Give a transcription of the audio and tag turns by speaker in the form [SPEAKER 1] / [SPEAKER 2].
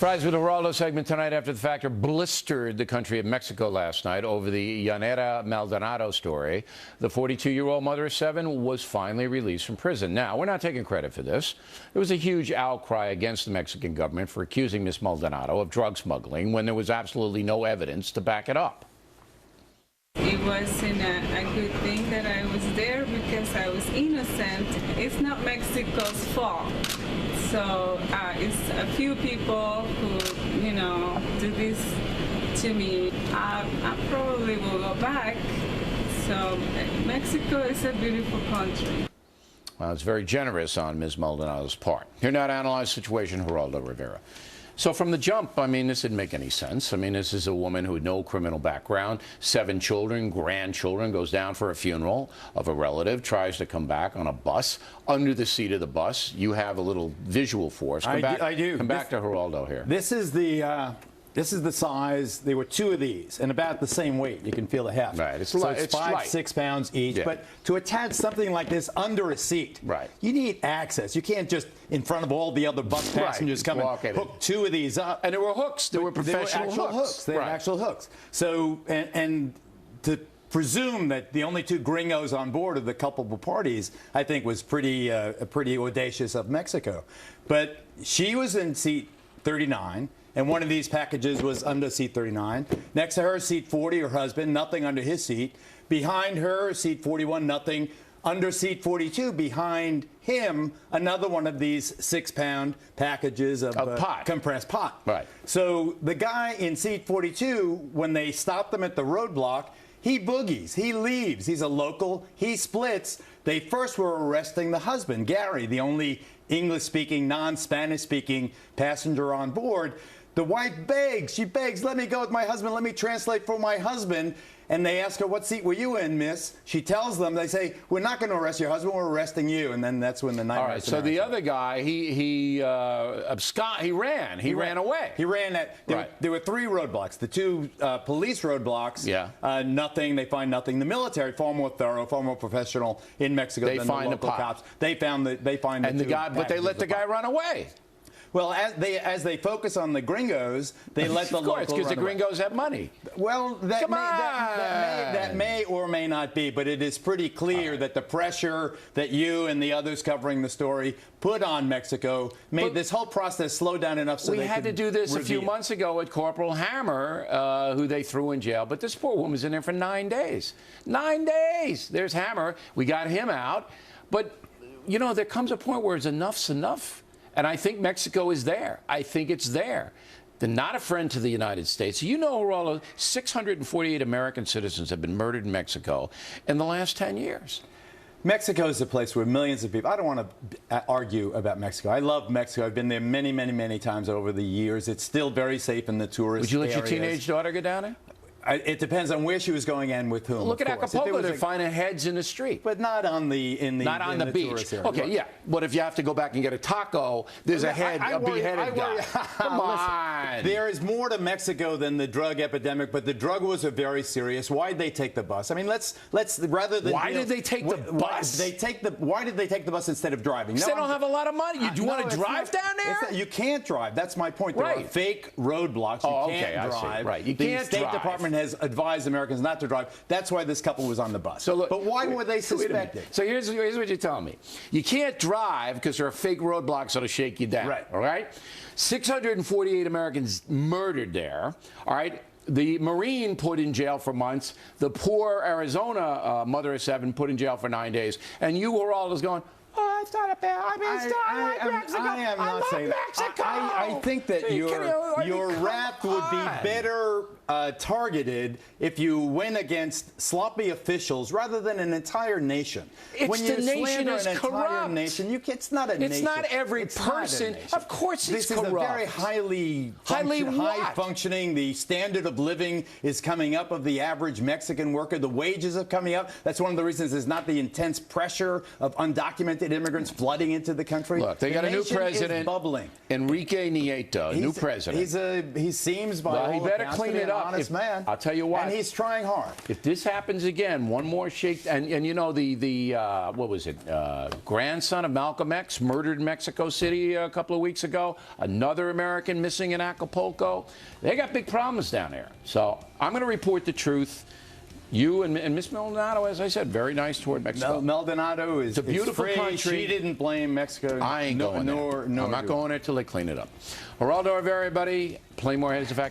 [SPEAKER 1] Fries with Geraldo segment tonight after the factor blistered the country of Mexico last night over the Llanera Maldonado story. The 42-year-old mother of 7 was finally released from prison. Now, we're not taking credit for this. There was a huge outcry against the Mexican government for accusing Ms. Maldonado of drug smuggling when there was absolutely no evidence to back it up.
[SPEAKER 2] It wasn't a good thing that I was there because I was innocent. It's not Mexico's fault. So it's a few people who, do this to me. I probably will go back. So Mexico is a beautiful country.
[SPEAKER 1] Well, it's very generous on Ms. Maldonado's part. Here now to analyze the situation, Geraldo Rivera. So from the jump, this didn't make any sense. This is a woman who had no criminal background, 7 children, grandchildren, goes down for a funeral of a relative, tries to come back on a bus, under the seat of the bus. You have a little visual for us.
[SPEAKER 3] I do.
[SPEAKER 1] Come back to Geraldo here.
[SPEAKER 3] This is the size. There were 2 of these, and about the same weight. You can feel the heft.
[SPEAKER 1] Right.
[SPEAKER 3] It's 5-6 pounds each.
[SPEAKER 1] Yeah.
[SPEAKER 3] But to attach something like this under a seat,
[SPEAKER 1] right,
[SPEAKER 3] you need access. You can't just in front of all the other bus passengers come and hook 2 of these up.
[SPEAKER 1] And there were hooks. There were professional hooks.
[SPEAKER 3] They had actual hooks. So and to presume that the only 2 gringos on board of the culpable parties, I think, was pretty audacious of Mexico. But she was in seat 39. And one of these packages was under seat 39. Next to her, seat 40, her husband, nothing under his seat. Behind her, seat 41, nothing. Under seat 42, behind him, another one of these 6-pound packages of
[SPEAKER 1] pot.
[SPEAKER 3] Compressed pot.
[SPEAKER 1] Right.
[SPEAKER 3] So the guy in seat 42, when they stop them at the roadblock, he boogies, he leaves. He's a local, he splits. They first were arresting the husband, Gary, the only English-speaking, non-Spanish-speaking passenger on board. The wife begs, let me go with my husband, let me translate for my husband. And they ask her, what seat were you in, miss? She tells them, they say, we're not going to arrest your husband, we're arresting you. And then that's when the nightmare.
[SPEAKER 1] All right, so the other guy, he ran. He ran away.
[SPEAKER 3] He ran at, there were 3 roadblocks. The 2 police roadblocks, nothing, they find nothing. The military, far more thorough, far more professional in Mexico than the local cops. They find the
[SPEAKER 1] guy, but they let the guy run away.
[SPEAKER 3] Well, as they focus on the gringos, they let the locals run away. Of course,
[SPEAKER 1] because the gringos have money.
[SPEAKER 3] Well, that may or may not be, but it is pretty clear that the pressure that you and the others covering the story put on Mexico made this whole process slow down enough so
[SPEAKER 1] we had to do this a few months ago with Corporal Hammer, who they threw in jail. But this poor woman was in there for 9 days. 9 days. There's Hammer. We got him out. But, there comes a point where enough's enough. And I think Mexico is there. I think it's there. They're not a friend to the United States. Geraldo, 648 American citizens have been murdered in Mexico in the last 10 years.
[SPEAKER 3] Mexico is a place where millions of people, I don't want to argue about Mexico. I love Mexico. I've been there many, many, many times over the years. It's still very safe in the tourist
[SPEAKER 1] areas. Would you let your teenage daughter go down there?
[SPEAKER 3] It depends on where she was going and with whom.
[SPEAKER 1] Look at Acapulco. They're finding heads in the street.
[SPEAKER 3] But not on the
[SPEAKER 1] beach. Okay, yeah. But if you have to go back and get a taco, there's a beheaded guy. Come on.
[SPEAKER 3] There is more to Mexico than the drug epidemic, but the drug wars are very serious. Why'd they take the bus? Let's rather than
[SPEAKER 1] why did they take the bus?
[SPEAKER 3] Why did they take the bus instead of driving?
[SPEAKER 1] Because they don't have a lot of money. You want to drive down there?
[SPEAKER 3] You can't drive. That's my point. There are fake roadblocks. You can't drive.
[SPEAKER 1] Right. You can't drive.
[SPEAKER 3] The State Department has advised Americans not to drive. That's why this couple was on the bus.
[SPEAKER 1] So look,
[SPEAKER 3] but why were they suspected?
[SPEAKER 1] So here's what you're telling me. You can't drive because there are fake roadblocks that'll shake you down.
[SPEAKER 3] Right.
[SPEAKER 1] All right? 648 Americans murdered there. All right? The Marine put in jail for months. The poor Arizona mother of 7 put in jail for 9 days. And you were all just going, oh, it's not a bad.
[SPEAKER 3] I am not saying that. I think that your rap would be better targeted if you went against sloppy officials rather than an entire nation.
[SPEAKER 1] When the nation is corrupt.
[SPEAKER 3] It's not a nation.
[SPEAKER 1] It's not every person. Of course it's corrupt.
[SPEAKER 3] This is a very high functioning. The standard of living is coming up of the average Mexican worker. The wages are coming up. That's one of the reasons there's not the intense pressure of undocumented immigrants immigrants flooding into the country.
[SPEAKER 1] Look, they
[SPEAKER 3] the
[SPEAKER 1] got a new
[SPEAKER 3] nation
[SPEAKER 1] president,
[SPEAKER 3] is bubbling.
[SPEAKER 1] Enrique Nieto, new president.
[SPEAKER 3] He seems by all
[SPEAKER 1] he better
[SPEAKER 3] accounts
[SPEAKER 1] clean
[SPEAKER 3] to be
[SPEAKER 1] it
[SPEAKER 3] an
[SPEAKER 1] up.
[SPEAKER 3] honest man.
[SPEAKER 1] I'll tell you what.
[SPEAKER 3] And he's trying hard.
[SPEAKER 1] If this happens again, one more shake, and you know the what was it? Grandson of Malcolm X murdered in Mexico City a couple of weeks ago. Another American missing in Acapulco. They got big problems down there. So I'm going to report the truth. You and Miss Maldonado, as I said, very nice toward Mexico.
[SPEAKER 3] Maldonado is
[SPEAKER 1] a beautiful
[SPEAKER 3] free.
[SPEAKER 1] country.
[SPEAKER 3] She didn't blame Mexico.
[SPEAKER 1] I ain't going there. I'm not going there till they clean it up. Geraldo, everybody, play more heads of fact.